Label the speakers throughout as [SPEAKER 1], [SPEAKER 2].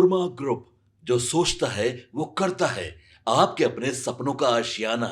[SPEAKER 1] Korma group, जो सोचता है वो करता है। आपके अपने सपनों का आशियाना।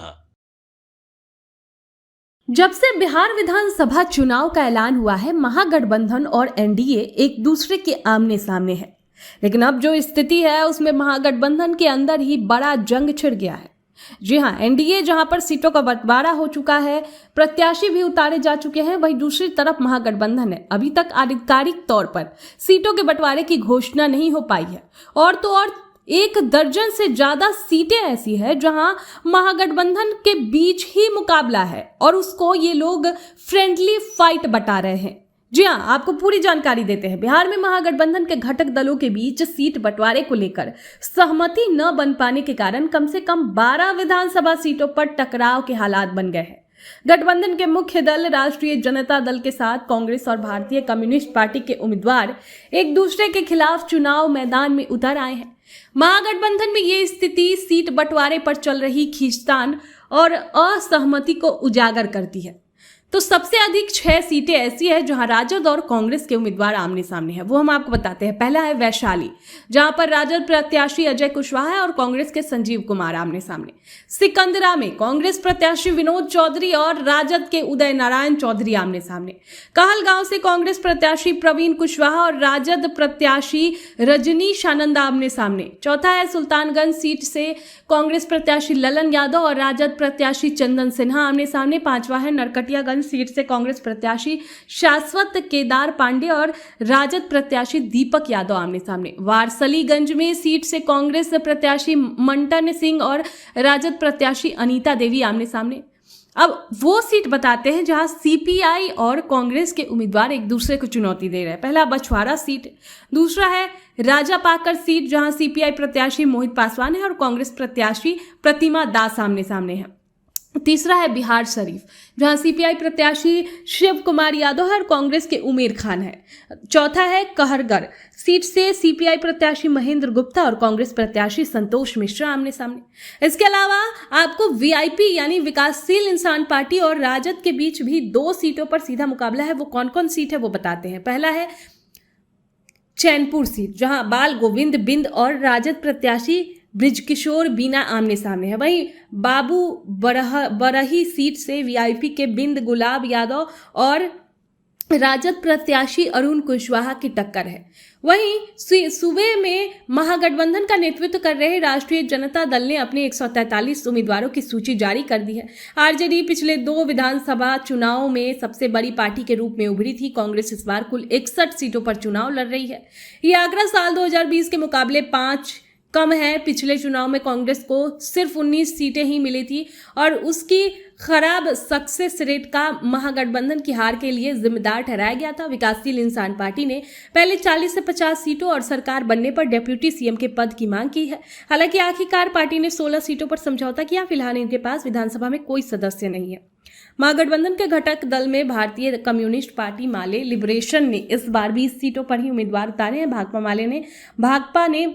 [SPEAKER 2] जब से बिहार विधानसभा चुनाव का ऐलान हुआ है, महागठबंधन और एनडीए एक दूसरे के आमने सामने है। लेकिन अब जो स्थिति है उसमें महागठबंधन के अंदर ही बड़ा जंग छिड़ गया है। जी हां, एनडीए जहां पर सीटों का बंटवारा हो चुका है, प्रत्याशी भी उतारे जा चुके हैं, वहीं दूसरी तरफ महागठबंधन है अभी तक आधिकारिक तौर पर सीटों के बंटवारे की घोषणा नहीं हो पाई है। और तो और 1 दर्जन से ज्यादा सीटें ऐसी है जहां महागठबंधन के बीच ही मुकाबला है और उसको ये लोग फ्रेंडली फाइट बता रहे हैं। जी हां, आपको पूरी जानकारी देते हैं। बिहार में महागठबंधन के घटक दलों के बीच सीट बंटवारे को लेकर सहमति न बन पाने के कारण कम से कम 12 विधानसभा सीटों पर टकराव के हालात बन गए हैं। गठबंधन के मुख्य दल राष्ट्रीय जनता दल के साथ कांग्रेस और भारतीय कम्युनिस्ट पार्टी के उम्मीदवार एक दूसरे के खिलाफ चुनाव मैदान में उतर आए हैं। महागठबंधन में ये स्थिति सीट बंटवारे पर चल रही खींचतान और असहमति को उजागर करती है। तो सबसे अधिक 6 सीटें ऐसी है जहां राजद और कांग्रेस के उम्मीदवार आमने सामने हैं। वो हम आपको बताते हैं। पहला है वैशाली, जहां पर राजद प्रत्याशी अजय कुशवाहा और कांग्रेस के संजीव कुमार आमने सामने। सिकंदरा में कांग्रेस प्रत्याशी विनोद चौधरी और राजद के उदय नारायण चौधरी आमने सामने। कहलगांव से कांग्रेस प्रत्याशी प्रवीण कुशवाहा और राजद प्रत्याशी रजनीश आनंद आमने सामने। चौथा है सुल्तानगंज सीट से कांग्रेस प्रत्याशी ललन यादव और राजद प्रत्याशी चंदन सिन्हा आमने सामने। पांचवा है नरकटियागंज सीट से कांग्रेस प्रत्याशी शाश्वत केदार पांडे और राजद प्रत्याशी दीपक यादव आमने सामने। वारसलीगंज में सीट से कांग्रेस प्रत्याशी मंटन सिंह और राजद प्रत्याशी अनीता देवी आमने सामने। अब वो सीट बताते हैं जहां सीपीआई और कांग्रेस के उम्मीदवार एक दूसरे को चुनौती दे रहे हैं। पहला बछवाड़ा सीट, दूसरा है राजापाकर सीट जहां सीपीआई प्रत्याशी मोहित पासवान है और कांग्रेस प्रत्याशी प्रतिमा दास आमने सामने है। तीसरा है बिहार शरीफ, जहां सीपीआई प्रत्याशी शिव कुमार यादव है और कांग्रेस के उमेर खान है। चौथा है कहरगढ़ सीट से सीपीआई प्रत्याशी महेंद्र गुप्ता और कांग्रेस प्रत्याशी संतोष मिश्रा आमने सामने। इसके अलावा आपको वीआईपी यानी विकासशील इंसान पार्टी और राजद के बीच भी 2 सीटों पर सीधा मुकाबला है। वो कौन कौन सीट है वो बताते हैं। पहला है चैनपुर सीट, जहां बाल गोविंद बिंद और राजद प्रत्याशी ब्रिजकिशोर बीना आमने सामने है। वहीं बाबू बरही सीट से वीआईपी के बिंद गुलाब यादव और राजद प्रत्याशी अरुण कुशवाहा की टक्कर है। वहीं सूबे में महागठबंधन का नेतृत्व कर रहे राष्ट्रीय जनता दल ने अपने 143 उम्मीदवारों की सूची जारी कर दी है। आरजेडी पिछले 2 विधानसभा चुनाव में सबसे बड़ी पार्टी के रूप में उभरी थी। कांग्रेस इस बार कुल 61 सीटों पर चुनाव लड़ रही है। ये आंकड़ा साल 2020 के मुकाबले 5 कम है। पिछले चुनाव में कांग्रेस को सिर्फ 19 सीटें ही मिली थी और उसकी खराब सक्सेस रेट का महागठबंधन की हार के लिए जिम्मेदार ठहराया गया था। विकासशील इंसान पार्टी ने पहले 40 से 50 सीटों और सरकार बनने पर डेप्यूटी सीएम के पद की मांग की है। हालांकि आखिरकार पार्टी ने 16 सीटों पर समझौता किया। फिलहाल इनके पास विधानसभा में कोई सदस्य नहीं है। महागठबंधन के घटक दल में भारतीय कम्युनिस्ट पार्टी माले लिबरेशन ने इस बार 20 सीटों पर ही उम्मीदवार उतारे हैं। भाकपा ने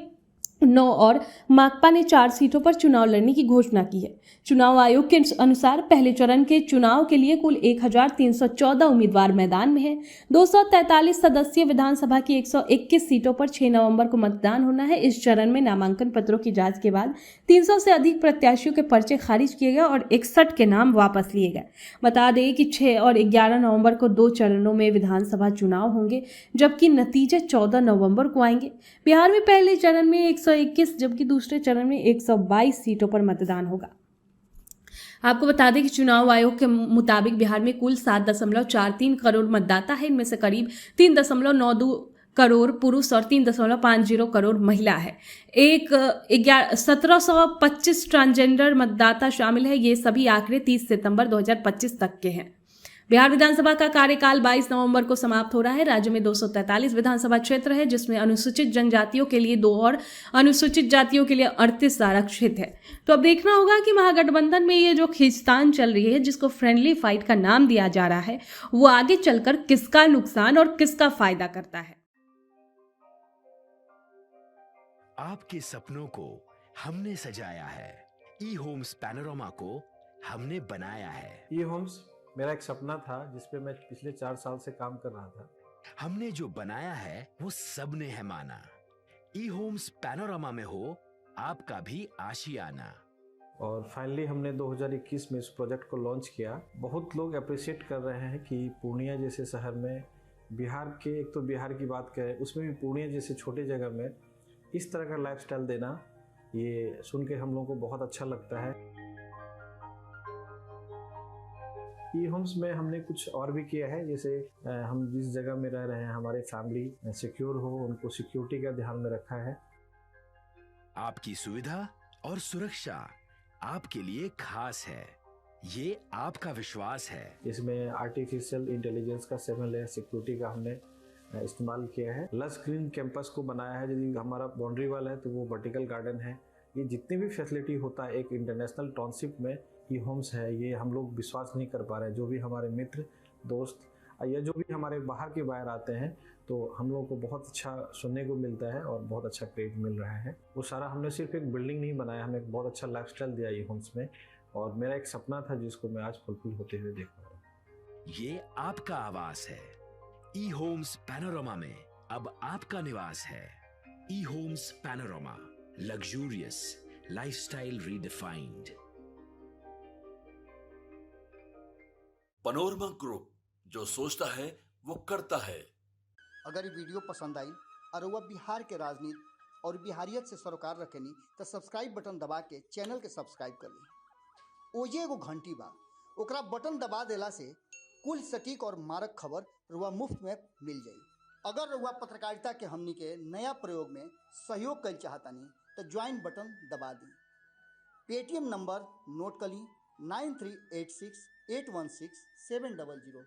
[SPEAKER 2] 9 और माकपा ने 4 सीटों पर चुनाव लड़ने की घोषणा की है। चुनाव आयोग के अनुसार पहले चरण के चुनाव के लिए कुल 1314 उम्मीदवार मैदान में हैं। 243 सदस्यीय विधानसभा की 121 सीटों पर 6 नवंबर को मतदान होना है। इस चरण में नामांकन पत्रों की जांच के बाद 300 से अधिक प्रत्याशियों के पर्चे खारिज किए गए और 61 के नाम वापस लिए गए। बता दें कि 6 और 11 नवंबर को 2 चरणों में विधानसभा चुनाव होंगे, जबकि नतीजे 14 नवंबर को आएंगे। बिहार में पहले चरण में 121 जबकि दूसरे चरण में 122 सीटों पर मतदान होगा। आपको बता दें कि चुनाव आयोग के मुताबिक बिहार में कुल 7.43 करोड़ मतदाता है। इनमें से करीब 3.92 करोड़ पुरुष और 3.50 करोड़ महिला है। 1725 ट्रांसजेंडर मतदाता शामिल है। ये सभी आंकड़े 30 सितंबर 2025 तक के हैं। बिहार विधानसभा का कार्यकाल 22 नवंबर को समाप्त हो रहा है। राज्य में 243 विधानसभा क्षेत्र है, जिसमें अनुसूचित जनजातियों के लिए 2 और अनुसूचित जातियों के लिए 38 आरक्षित है। तो अब देखना होगा कि महागठबंधन में ये जो खींचतान चल रही है, जिसको फ्रेंडली फाइट का नाम दिया जा रहा है, वो आगे चलकर किसका नुकसान और किसका फायदा करता है।
[SPEAKER 3] आपके सपनों को हमने सजाया है। ई होम्स पैनोरमा को हमने बनाया है।
[SPEAKER 4] ई होम्स मेरा एक सपना था जिसपे मैं पिछले 4 साल से काम कर रहा था।
[SPEAKER 3] हमने जो बनाया है वो सबने है माना। ई होम्स पैनोरामा में हो आपका भी आशियाना।
[SPEAKER 4] और फाइनली हमने 2021 में इस प्रोजेक्ट को लॉन्च किया। बहुत लोग अप्रिशिएट कर रहे हैं कि पूर्णिया जैसे शहर में, बिहार के, एक तो बिहार की बात करें उसमें भी पूर्णिया जैसे छोटे जगह में इस तरह का लाइफस्टाइल देना, ये सुन के हम लोगों को बहुत अच्छा लगता है। ई होम्स में हमने कुछ और भी किया है, जैसे हम जिस जगह में रह रहे हैं हमारे फैमिली सिक्योर हो, उनको सिक्योरिटी का ध्यान में रखा है।
[SPEAKER 3] आपकी सुविधा और सुरक्षा आपके लिए खास है, ये आपका विश्वास है।
[SPEAKER 4] इसमें आर्टिफिशियल इंटेलिजेंस का 7 लेयर सिक्योरिटी का हमने इस्तेमाल किया है। लस ग्रीन कैंपस को बनाया है। यदि हमारा बाउंड्री वाल है तो वो वर्टिकल गार्डन है। ये जितनी भी फैसिलिटी होता है एक इंटरनेशनल टाउनशिप में ई होम्स है, ये हम लोग विश्वास नहीं कर पा रहे हैं। जो भी हमारे मित्र दोस्त या जो भी हमारे बाहर के बाहर आते हैं तो हम लोगों को बहुत अच्छा सुनने को मिलता है और बहुत अच्छा क्रेडिट मिल रहा है। वो सारा हमने सिर्फ एक बिल्डिंग नहीं बनाया, हमें एक बहुत अच्छा लाइफस्टाइल दिया ई होम्स में, और मेरा एक सपना था जिसको मैं आज फुलफिल होते हुए देख पा रहा हूँ।
[SPEAKER 3] ये आपका आवास है। ई होम्स पैनोरामा में अब आपका निवास है। E homes Panorama, luxurious lifestyle redefined.
[SPEAKER 1] Panorama group, जो सोचता है वो करता है।
[SPEAKER 5] अगर ये वीडियो पसंद आई और वह बिहार के राजनीति और बिहारियत से सरोकार रखेनी तो सब्सक्राइब बटन दबा के चैनल के सब्सक्राइब कर ली। ओजे एगो घंटी बा, ओकरा बटन दबा देला से कुल सटीक और मारक खबर रुआ मुफ्त में मिल जाई। अगर रुआ पत्रकारिता के हमनी के नया प्रयोग में सहयोग कर चाहतानी तो ज्वाइन बटन दबा दी। पेटीएम नंबर नोट कर ली 9386816700।